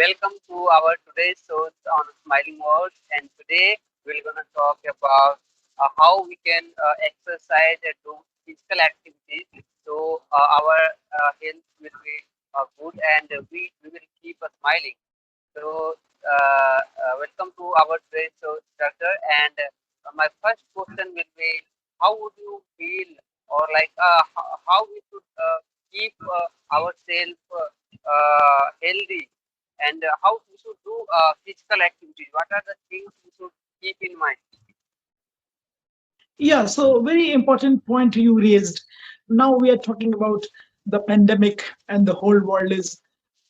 welcome to our today's show on Smiling World. And today we're gonna talk about how we can exercise and do physical activities so our health will be good and we will keep smiling. So, welcome to our today's show, Doctor. And my first question will be, how would you feel, or like, how we should keep ourselves healthy, and how we should do physical activities? What are the things we should keep in mind? Yeah, so very important point you raised. Now we are talking about the pandemic, and the whole world is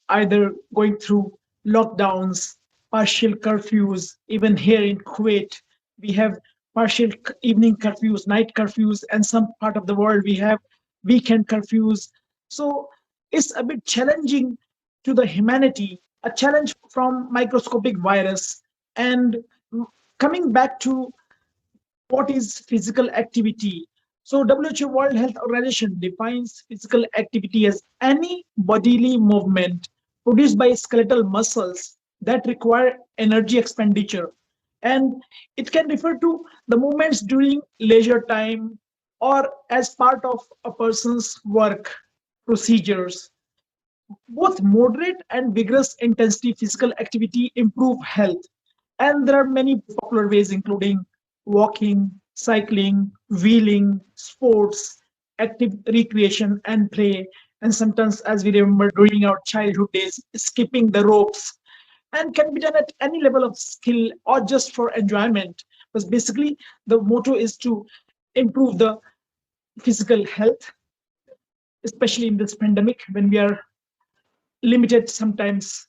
either going through lockdowns, partial curfews. Even here in Kuwait, we have partial evening curfews, night curfews, and some part of the world we have weekend curfews. So it's a bit challenging to the humanity, a challenge from microscopic virus. And coming back to what is physical activity? So WHO World Health Organization defines physical activity as any bodily movement produced by skeletal muscles that require energy expenditure. And it can refer to the movements during leisure time or as part of a person's work procedures. Both moderate and vigorous intensity physical activity improve health. And there are many popular ways, including walking, cycling, wheeling, sports, active recreation, and play. And sometimes, as we remember during our childhood days, skipping the ropes, and can be done at any level of skill or just for enjoyment. Because basically, the motto is to improve the physical health, especially in this pandemic when we are limited sometimes,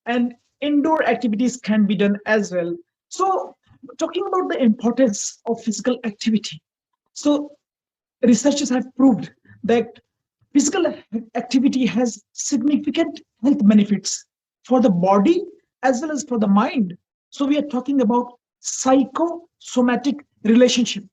and indoor activities can be done as well. So talking about the importance of physical activity, so researchers have proved that physical activity has significant health benefits for the body as well as for the mind. So we are talking about psychosomatic relationship.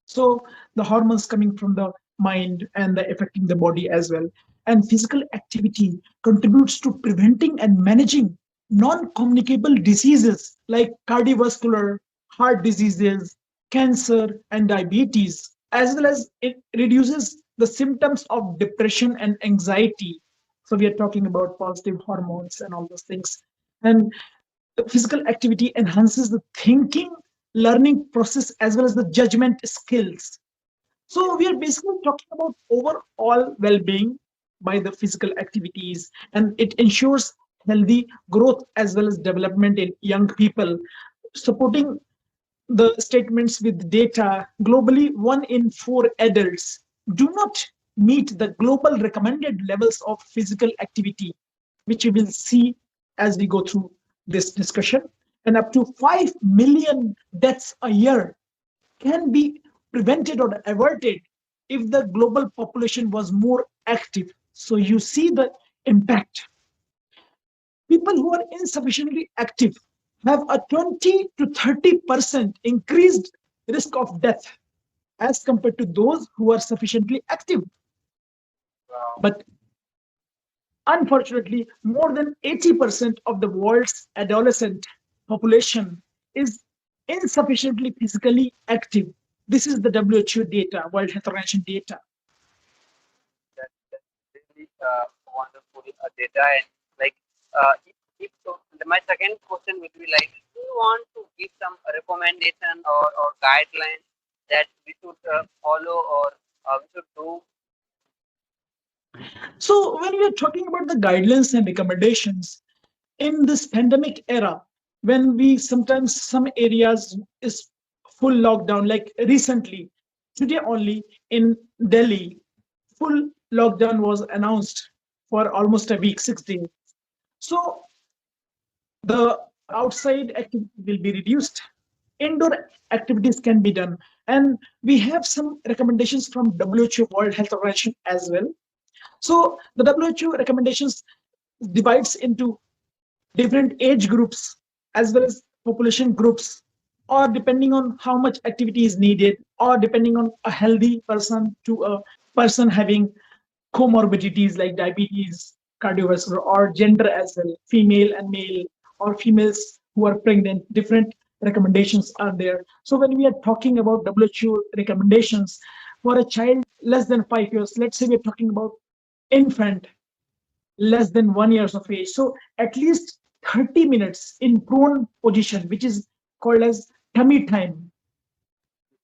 So the hormones coming from the mind and the affecting the body as well. And physical activity contributes to preventing and managing non-communicable diseases like cardiovascular, heart diseases, cancer, and diabetes, as well as it reduces the symptoms of depression and anxiety. So we are talking about positive hormones and all those things. And the physical activity enhances the thinking, learning process, as well as the judgment skills. So we are basically talking about overall well-being by the physical activities, and it ensures healthy growth as well as development in young people. Supporting the statements with data, globally, 1 in 4 adults do not meet the global recommended levels of physical activity, which we will see as we go through this discussion. And up to 5 million deaths a year can be prevented or averted if the global population was more active. So you see the impact. People who are insufficiently active have a 20 to 30% increased risk of death as compared to those who are sufficiently active. Wow. But unfortunately, more than 80% of the world's adolescent population is insufficiently physically active. This is the WHO data, World Health Organization data. That's really wonderful data. And like, if so, my second question would be like, do you want to give some recommendation or guidelines that we should follow or we should do? So when we are talking about the guidelines and recommendations in this pandemic era, when we sometimes some areas is full lockdown, like recently, today only in Delhi, full lockdown was announced for almost a week, 6 days. So the outside activity will be reduced, indoor activities can be done, and we have some recommendations from WHO World Health Organization as well. So the WHO recommendations divides into different age groups as well as population groups, or depending on how much activity is needed, or depending on a healthy person to a person having comorbidities like diabetes, cardiovascular, or gender as well, female and male, or females who are pregnant. Different recommendations are there. So when we are talking about WHO recommendations for a child less than 5 years, let's say we're talking about infant less than 1 years of age. So at least 30 minutes in prone position, which is called as tummy time.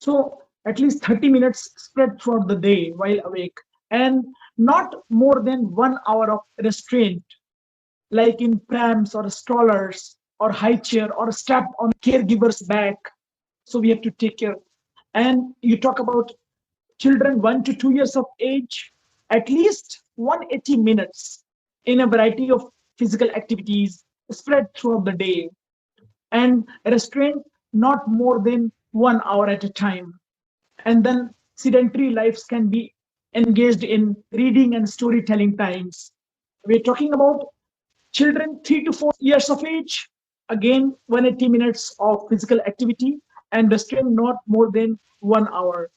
So at least 30 minutes spread throughout the day while awake, and not more than 1 hour of restraint, like in prams or strollers or high chair or strap on caregiver's back. So we have to take care. And you talk about children 1 to 2 years of age, at least 180 minutes in a variety of physical activities spread throughout the day, and restraint not more than 1 hour at a time. And then sedentary lives can be engaged in reading and storytelling times. We're talking about children 3 to 4 years of age, again 180 minutes of physical activity, and restraint not more than 1 hour.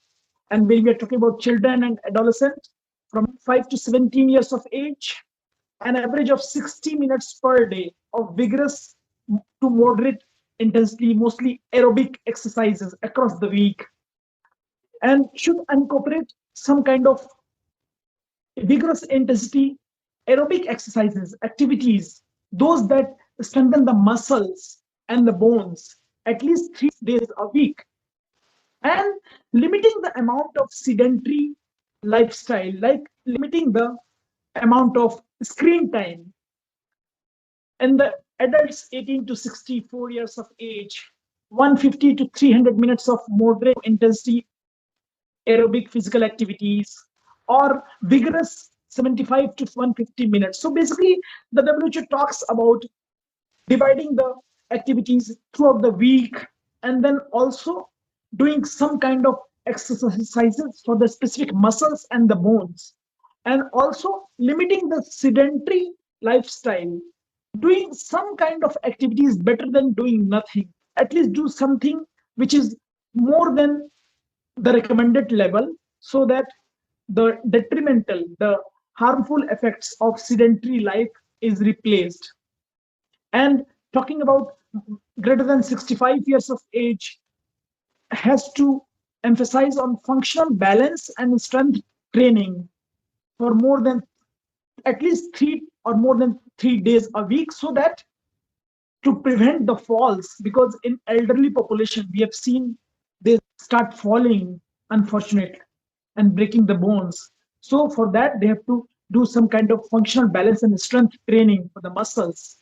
And when we are talking about children and adolescents from 5 to 17 years of age, an average of 60 minutes per day of vigorous to moderate intensity, mostly aerobic exercises across the week, and should incorporate some kind of vigorous intensity aerobic exercises, activities, those that strengthen the muscles and the bones at least 3 days a week, and limiting the amount of sedentary lifestyle, like limiting the amount of screen time. And the adults 18 to 64 years of age, 150 to 300 minutes of moderate intensity aerobic physical activities, or vigorous 75 to 150 minutes. So basically, the WHO talks about dividing the activities throughout the week, and then also doing some kind of exercises for the specific muscles and the bones, and also limiting the sedentary lifestyle. Doing some kind of activity is better than doing nothing. At least do something which is more than the recommended level, so that the detrimental, the harmful effects of sedentary life is replaced. And talking about greater than 65 years of age has to emphasize on functional balance and strength training for more than at least 3 or more than 3 days a week, so that to prevent the falls, because in elderly population we have seen they start falling, unfortunately, and breaking the bones. So for that they have to do some kind of functional balance and strength training for the muscles.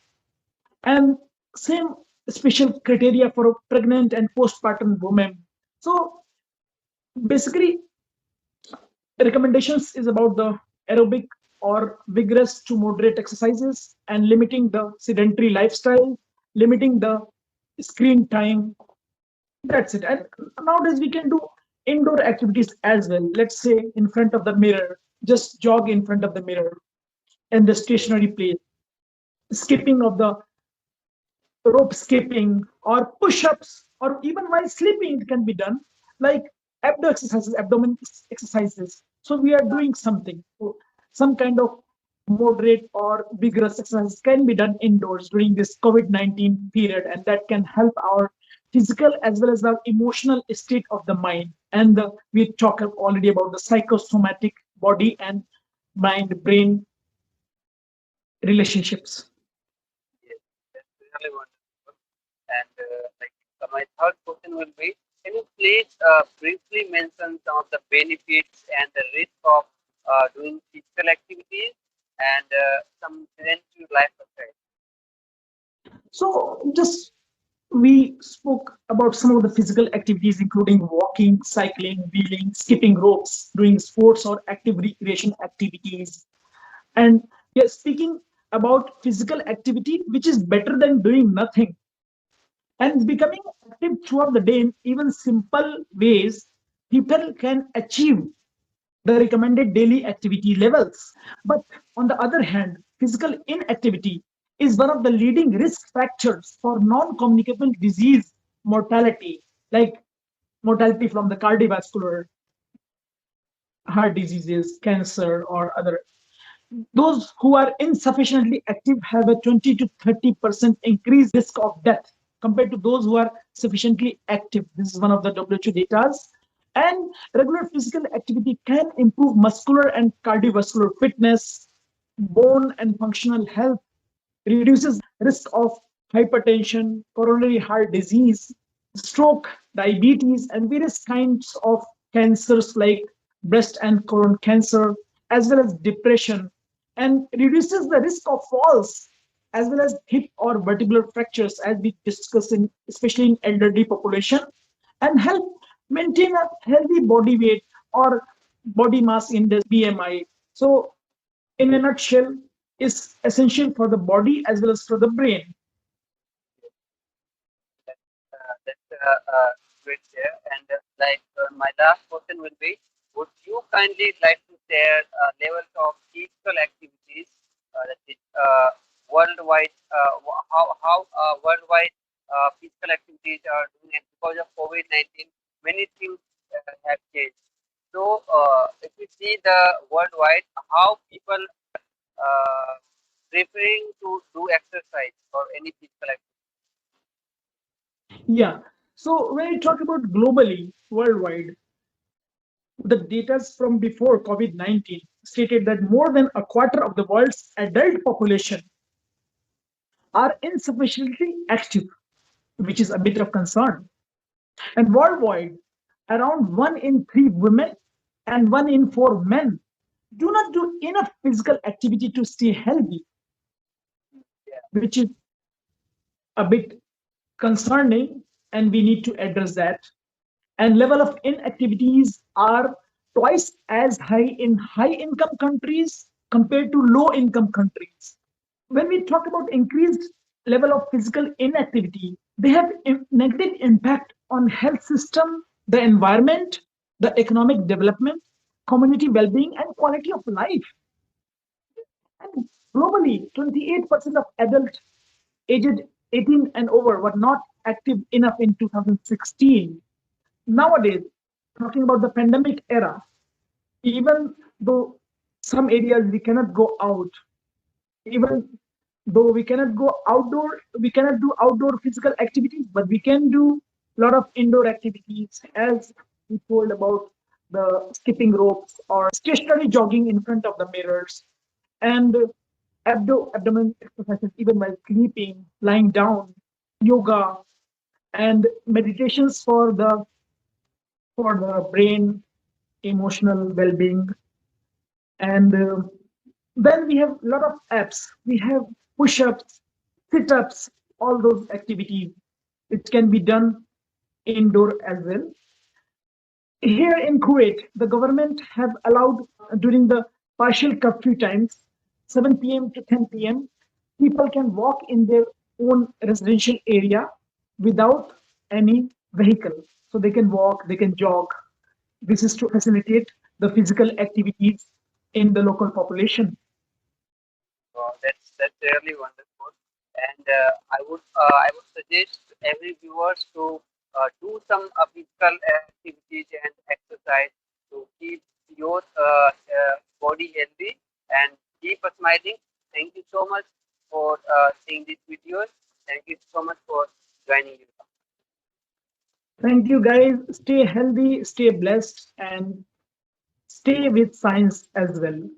And same special criteria for pregnant and postpartum women. So basically, recommendations is about the aerobic or vigorous to moderate exercises, and limiting the sedentary lifestyle, limiting the screen time. That's it. And nowadays we can do indoor activities as well. Let's say in front of the mirror, just jog in front of the mirror in the stationary place. Skipping of the rope skipping or push-ups, or even while sleeping it can be done, like abdomen exercises. So we are doing something. So some kind of moderate or vigorous exercise can be done indoors during this COVID-19 period, and that can help our physical as well as our emotional state of the mind. And we talked already about the psychosomatic body and mind brain relationships. Yes, that's really wonderful. And my third question will be, can you please briefly mention some of the benefits and the risk of doing physical activities and some sedentary lifestyle? So just we spoke about some of the physical activities, including walking, cycling, wheeling, skipping ropes, doing sports or active recreation activities. And we are speaking about physical activity, which is better than doing nothing. And becoming active throughout the day in even simple ways, people can achieve the recommended daily activity levels. But on the other hand, physical inactivity is one of the leading risk factors for non communicable disease mortality, like mortality from the cardiovascular, heart diseases, cancer, or other. those who are insufficiently active have a 20 to 30% increased risk of death compared to those who are sufficiently active. This is one of the WHO data. And regular physical activity can improve muscular and cardiovascular fitness, bone and functional health, reduces risk of hypertension, coronary heart disease, stroke, diabetes, and various kinds of cancers like breast and colon cancer, as well as depression, and reduces the risk of falls as well as hip or vertebral fractures, as we discussed in especially in elderly population, and help maintain a healthy body weight or body mass index BMI. So in a nutshell, is essential for the body as well as for the brain. That's great there. And my last question will be: would you kindly like to share levels of physical activities that is worldwide? How worldwide physical activities are doing, and because of COVID-19, many things have changed. So, if we see the worldwide, how people uh, preferring to do exercise or any physical activity. Yeah. So when we talk about globally, worldwide, the data from before COVID-19 stated that more than a quarter of the world's adult population are insufficiently active, which is a bit of concern. And worldwide, around 1 in 3 women and 1 in 4 men do not do enough physical activity to stay healthy, Yeah. which is a bit concerning, and we need to address that. And level of inactivities are twice as high in high income countries compared to low income countries. When we talk about increased level of physical inactivity, they have negative impact on health system, the environment, the economic development, community well-being, and quality of life. And globally, 28% of adults aged 18 and over were not active enough in 2016. Nowadays, talking about the pandemic era, even though some areas we cannot go out, even though we cannot do outdoor physical activities, but we can do a lot of indoor activities, as we told about the skipping ropes or stationary jogging in front of the mirrors, and abdomen exercises even while sleeping, lying down, yoga, and meditations for the brain, emotional well-being. And then we have a lot of apps. We have push-ups, sit-ups, all those activities. It can be done indoor as well. Here in Kuwait, the government have allowed during the partial curfew times, 7 p.m. to 10 p.m., people can walk in their own residential area without any vehicle. So they can walk, they can jog. This is to facilitate the physical activities in the local population. That's really wonderful, and I would suggest every viewers to do some physical activities and exercise to keep your body healthy and keep smiling. Thank you so much for seeing these videos. Thank you so much for joining you. Thank you, guys. Stay healthy, stay blessed, and stay with science as well.